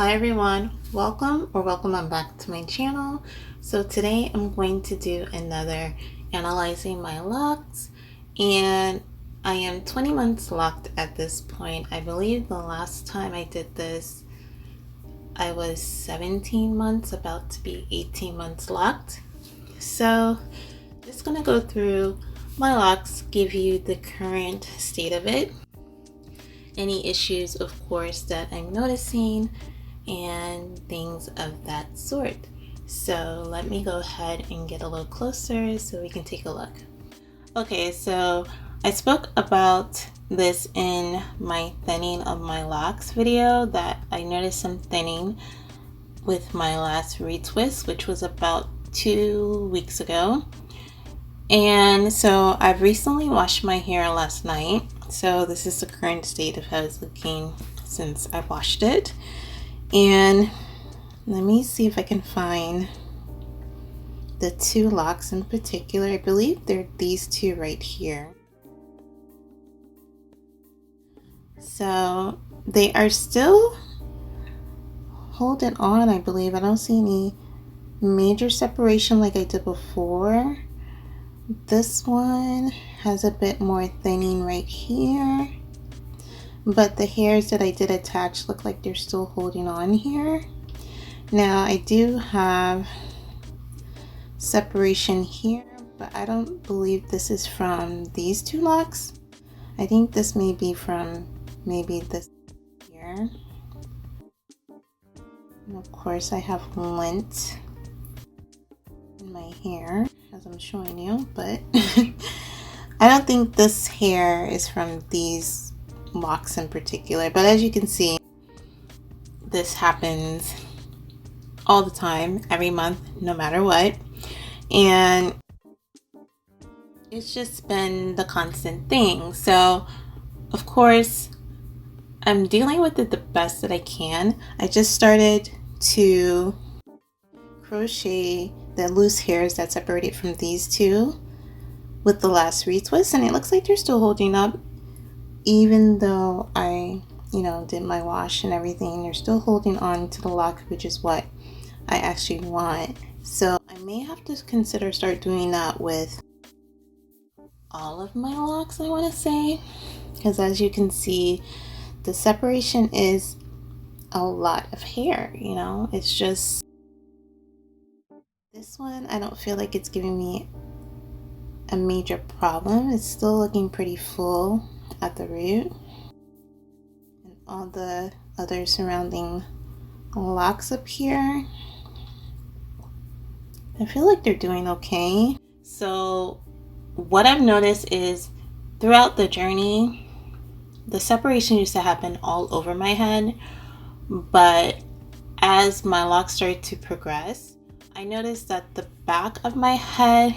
Hi everyone, welcome on back to my channel. So today I'm going to do another analyzing my locks, and I am 20 months locked at this point. I believe the last time I did this I was 17 months, about to be 18 months locked. So just gonna go through my locks, give you the current state of it, any issues of course that I'm noticing, and things of that sort. So let me go ahead and get a little closer so we can take a look. Okay, so I spoke about this in my thinning of my locks video, that I noticed some thinning with my last retwist, which was about 2 weeks ago. And so I've recently washed my hair last night, so this is the current state of how it's looking since I washed it. And let me see if I can find the two locks in particular. I believe they're these two right here. So they are still holding on, I believe. I don't see any major separation like I did before. This one has a bit more thinning right here, but the hairs that I did attach look like they're still holding on here. Now I do have separation here, but I don't believe this is from these two locks. I think this may be from maybe this here. And of course I have lint in my hair as I'm showing you, but I don't think this hair is from these locks in particular. But as you can see, this happens all the time, every month, no matter what, and it's just been the constant thing. So of course I'm dealing with it the best that I can. I just started to crochet the loose hairs that separated from these two with the last retwist, and it looks like they're still holding up, even though I did my wash and everything. They're still holding on to the lock, which is what I actually want. So I may have to consider start doing that with all of my locks, I want to say, because as you can see, the separation is a lot of hair. It's just this one, I don't feel like it's giving me a major problem. It's still looking pretty full at the root, and all the other surrounding locks up here, I feel like they're doing okay. So what I've noticed is throughout the journey, the separation used to happen all over my head, but as my locks started to progress, I noticed that the back of my head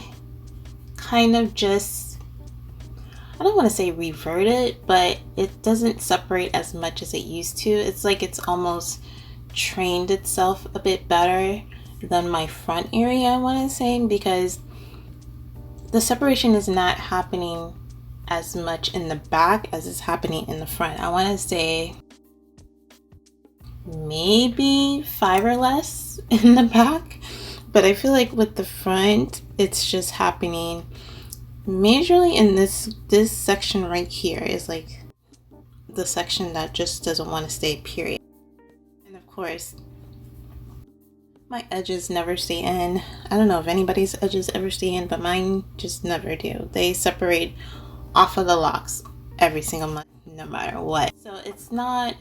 kind of just, I don't want to say reverted, but it doesn't separate as much as it used to. It's like it's almost trained itself a bit better than my front area, I want to say, because the separation is not happening as much in the back as it's happening in the front. I want to say maybe 5 or less in the back, but I feel like with the front it's just happening majorly in this section right here. Is like the section that just doesn't want to stay, period. And of course my edges never stay in. I don't know if anybody's edges ever stay in, but mine just never do. They separate off of the locks every single month, no matter what. So it's not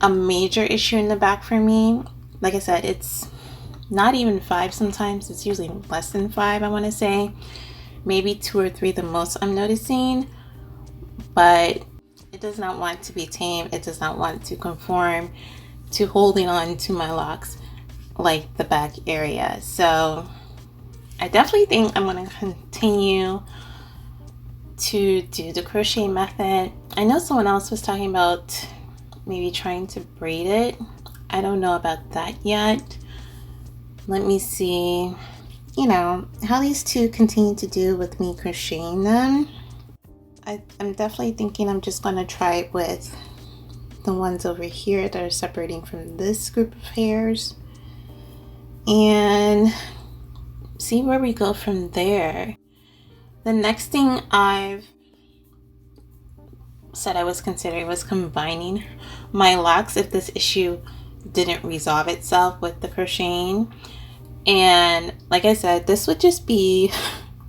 a major issue in the back for me. Like I said, it's not even 5 sometimes. It's usually less than 5, I want to say. Maybe 2 or 3 the most I'm noticing. But it does not want to be tame. It does not want to conform to holding on to my locks like the back area. So I definitely think I'm going to continue to do the crochet method. I know someone else was talking about maybe trying to braid it. I don't know about that yet. Let me see how these two continue to do with me crocheting them. I'm definitely thinking I'm just going to try it with the ones over here that are separating from this group of hairs, and see where we go from there. The next thing I've said I was considering was combining my locks if this issue didn't resolve itself with the crocheting. And like I said, this would just be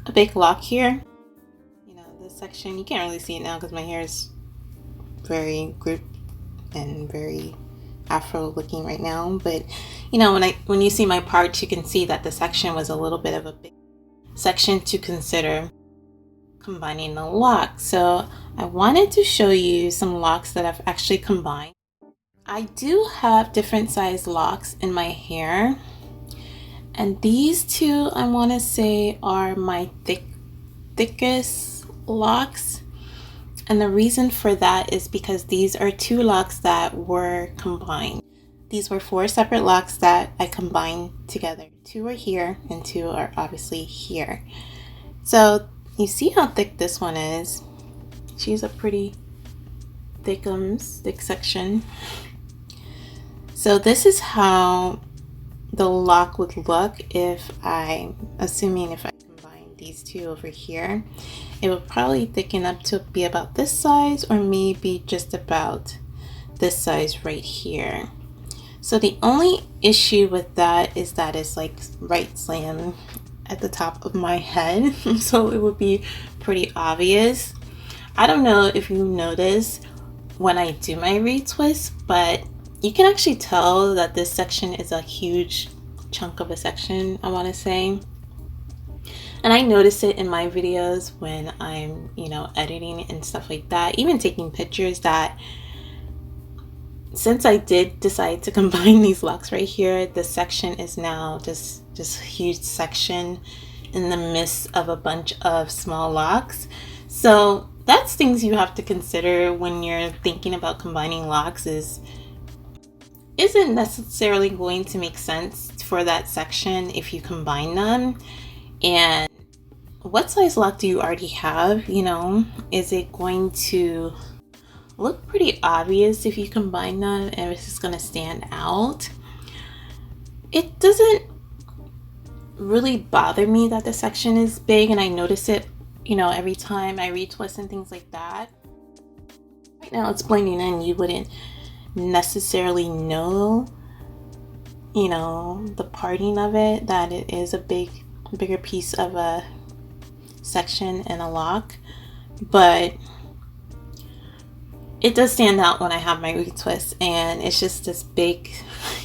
a big lock here. You know, this section, you can't really see it now because my hair is very grouped and very afro looking right now, but you know, when you see my parts, you can see that the section was a little bit of a big section to consider combining the locks. So I wanted to show you some locks that I've actually combined. I do have different size locks in my hair, and these two I want to say are my thickest locks. And the reason for that is because these are two locks that were combined. These were 4 separate locks that I combined together. 2 are here and 2 are obviously here. So you see how thick this one is. She's a pretty thick section. So this is how the lock would look if I combine these two over here. It would probably thicken up to be about this size, or maybe just about this size right here. So the only issue with that is that it's like right slam at the top of my head. So it would be pretty obvious. I don't know if you notice when I do my retwist, but you can actually tell that this section is a huge chunk of a section, I want to say. And I notice it in my videos when I'm, you know, editing and stuff like that, even taking pictures, that since I did decide to combine these locks right here, the section is now just a huge section in the midst of a bunch of small locks. So that's things you have to consider when you're thinking about combining locks. Isn't necessarily going to make sense for that section if you combine them. And what size lock do you already have? You know, is it going to look pretty obvious if you combine them, and it's just going to stand out? It doesn't really bother me that the section is big, and I notice it, you know, every time I retwist and things like that. Right now it's blending in. You wouldn't necessarily know, you know, the parting of it, that it is a bigger piece of a section and a lock, but it does stand out when I have my retwist, and it's just this big,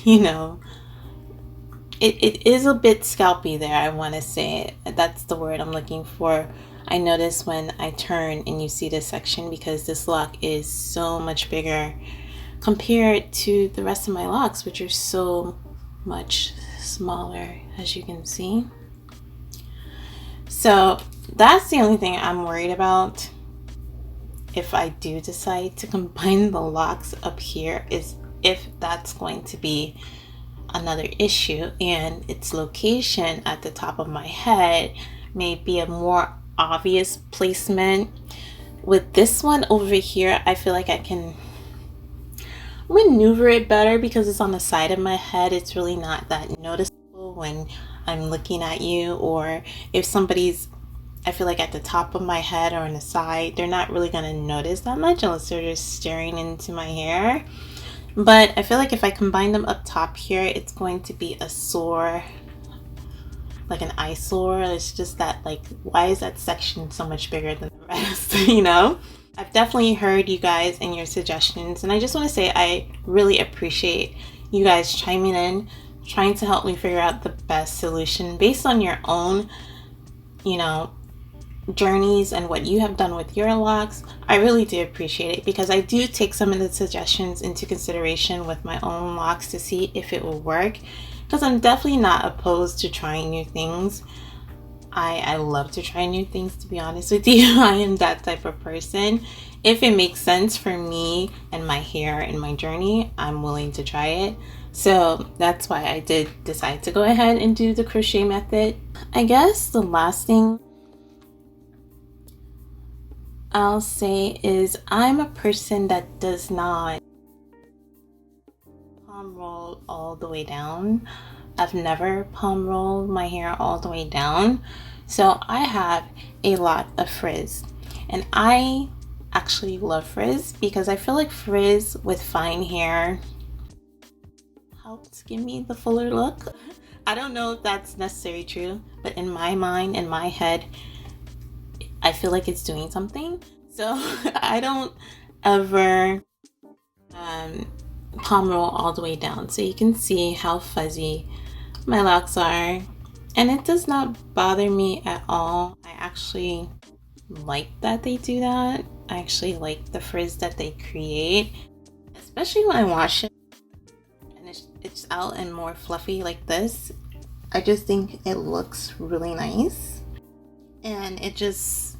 you know, it is a bit scalpy there, I want to say. That's the word I'm looking for. I notice when I turn and you see this section, because this lock is so much bigger compared to the rest of my locks, which are so much smaller, as you can see. So that's the only thing I'm worried about if I do decide to combine the locks up here, is if that's going to be another issue, and its location at the top of my head may be a more obvious placement. With this one over here, I feel like I can maneuver it better because it's on the side of my head. It's really not that noticeable when I'm looking at you, or if somebody's, I feel like, at the top of my head or on the side, they're not really going to notice that much unless they're just staring into my hair. But I feel like if I combine them up top here, it's going to be a sore, like an eyesore. It's just that, like, why is that section so much bigger than the rest? You know? I've definitely heard you guys and your suggestions, and I just want to say I really appreciate you guys chiming in, trying to help me figure out the best solution based on your own, you know, journeys and what you have done with your locks. I really do appreciate it, because I do take some of the suggestions into consideration with my own locks to see if it will work, because I'm definitely not opposed to trying new things. I love to try new things, to be honest with you. I am that type of person. If it makes sense for me and my hair and my journey, I'm willing to try it. So that's why I did decide to go ahead and do the crochet method. I guess the last thing I'll say is I'm a person that does not palm roll all the way down. I've never palm rolled my hair all the way down. So I have a lot of frizz. And I actually love frizz because I feel like frizz with fine hair helps give me the fuller look. I don't know if that's necessarily true, but in my mind, in my head, I feel like it's doing something. So I don't ever palm roll all the way down. So you can see how fuzzy my locks are. And it does not bother me at all. I actually like that they do that. I actually like the frizz that they create, especially when I wash it and it's out and more fluffy like this. I just think it looks really nice. And it just,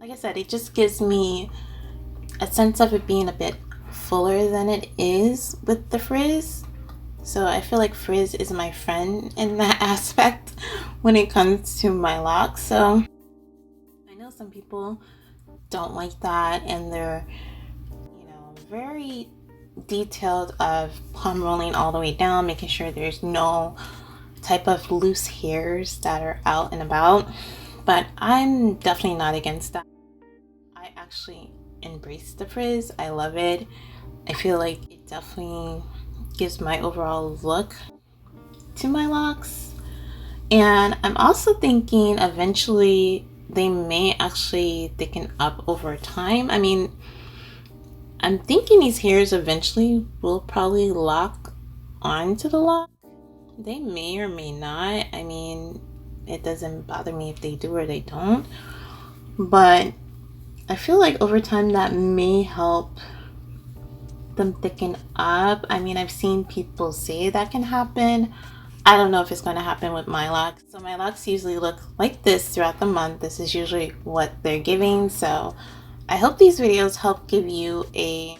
like I said, it just gives me a sense of it being a bit fuller than it is with the frizz. So I feel like frizz is my friend in that aspect when it comes to my locks. So I know some people don't like that, and they're, very detailed of palm rolling all the way down, making sure there's no type of loose hairs that are out and about. But I'm definitely not against that. I actually embrace the frizz. I love it. I feel like it definitely gives my overall look to my locks. And I'm also thinking eventually they may actually thicken up over time. I mean, I'm thinking these hairs eventually will probably lock onto the lock. They may or may not. I mean, it doesn't bother me if they do or they don't. But I feel like over time that may help them thicken up. I mean, I've seen people say that can happen. I don't know if it's going to happen with my locks. So my locks usually look like this throughout the month. This is usually what they're giving. So I hope these videos help give you a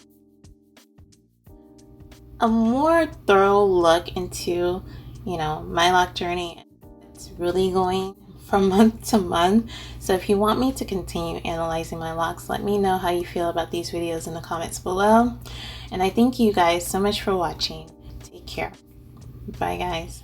more thorough look into, my lock journey. It's really going from month to month. So if you want me to continue analyzing my locks, let me know how you feel about these videos in the comments below. And I thank you guys so much for watching. Take care. Bye, guys.